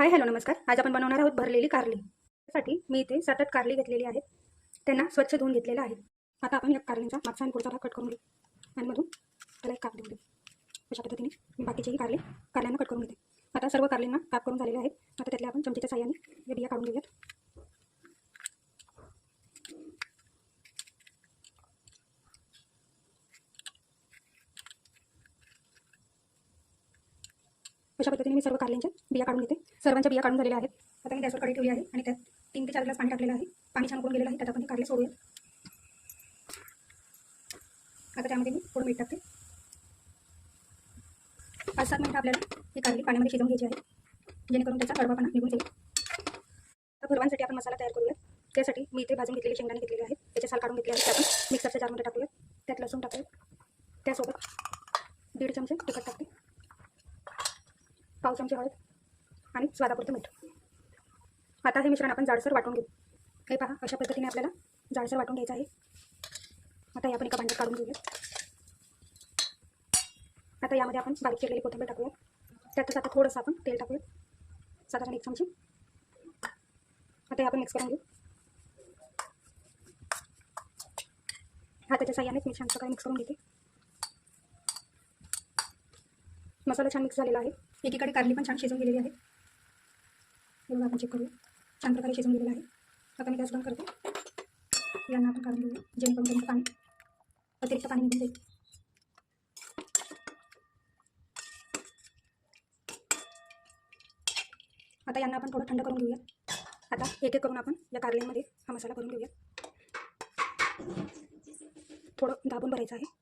Hi hello नमस्कार. आज आपण बनवणार आहोत भरलेली कारली. त्यासाठी मी इथे 7 कारली घेतलेली आहेत. त्यांना स्वच्छ धुवून घेतलेलं आहे. आता आपण या कारलींचा मागचा आणि पुढचा भाग कट करून घेऊ आणि मधून त्याला एक काप देऊ. अशा पद्धतीने मी बाकीचेही कारल्यांना कट करून घेते. आता सर्व कारलींना काप करून झालेले आहेत. आता त्यातल्या आपण चमचेच्या साहाय्याने या बिया काढून घेऊयात. अशा पद्धतीने मी सर्व कारल्यांच्या बिया काढून घेते. सर्वांच्या बिया काढून झालेल्या आहेत. आता मी गॅसवर कढई ठेवली आहे आणि त्यात 3 ते 4 ग्लास पाणी टाकलेलं आहे. पाणी छान उकळून गेलेलं आहे. त्यात आपण कारले सोडूया. आता त्यामध्ये मी थोडं मीठ टाकते. 5-7 मिनिटं आपल्याला ही कारली पाण्यामध्ये शिजवून घ्यायची आहे, जेणेकरून त्याचा कडवापणा निघून जाईल. तर भरवांसाठी आपण मसाला तयार करूया. त्यासाठी मी इथे भाजून घेतलेले शेंगदाणे घेतलेले आहेत. त्याचे साल काढून घेतले आहेत. ते आपण मिक्सरच्या जारमध्ये टाकूया. त्यात लसूण टाकूया. त्यासोबत 1.5 चमचे तिखट टाकते, 1/2 चमचे हळद आणि स्वादापुरतं मीठ. आता हे मिश्रण आपण जाडसर वाटून घेऊ. हे पहा, अशा पद्धतीने आपल्याला जाडसर वाटून घ्यायचं आहे. आता हे आपण एका भांड्यात काढून घेऊया. आता यामध्ये आपण बारीक चिरलेली कोथिंबीर टाकूया. त्यातच आता थोडंसं आपण तेल टाकूया, साधारण 1 चमचे. आता हे आपण मिक्स करून घेऊ. हाताच्या साहाय्यानेच मी छान प्रकारे मिक्स करून घेते. मसाला छान मिक्स झालेला आहे. एकीकडे कारली पण छान शिजून गेलेली आहे. हे बघा, आपण चेक करूया. छान प्रकारे शिजून गेलेलं आहे. आता मी गॅस बंद करते. यांना आपण काढून घेऊया, जेणेकरून त्यांचं पाणी अतिरिक्त पाणी निघून जाईल. आता यांना आपण थोडं थंड करून घेऊया. आता एक एक करून आपण या कारल्यांमध्ये हा मसाला करून घेऊया. थोडं दाबून भरायचं आहे.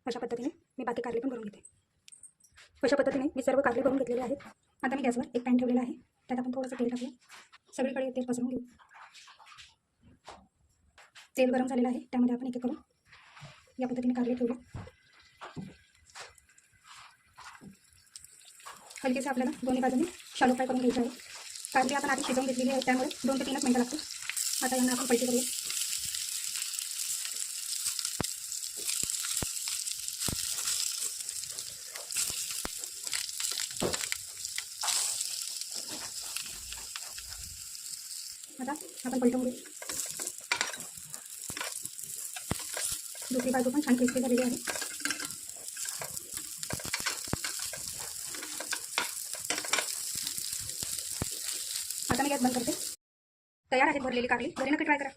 अशा पद्धतीने मी बाकी कारले पण भरून घेते. अशा पद्धतीने मी सर्व कारले भरून घेतलेले आहेत. आता मी गॅसवर एक पॅन ठेवलेला आहे. त्यात आपण थोडंसं तेल टाकूया. सगळीकडे तेल पसरून घेऊ. तेल गरम झालेलं आहे. त्यामध्ये आपण एक एक करून या पद्धतीने कारले ठेवूया. हलकेसे आपल्याला दोन्ही बाजूने शालो फ्राय करून घ्यायचे आहे. कारली आपण आधी शिजवून घेतलेली आहे, त्यामुळे 2 ते 3 मिनिटं लागतील. आता यांना आपण पलटी करूया. आता आपण पलटवून घेऊ. दुसरी बाजू पण छान क्रिस्पी झालेली आहे. आता मी गॅस बंद करते. तयार आहे भरलेली कारली. घरी नक्की ट्राय करा.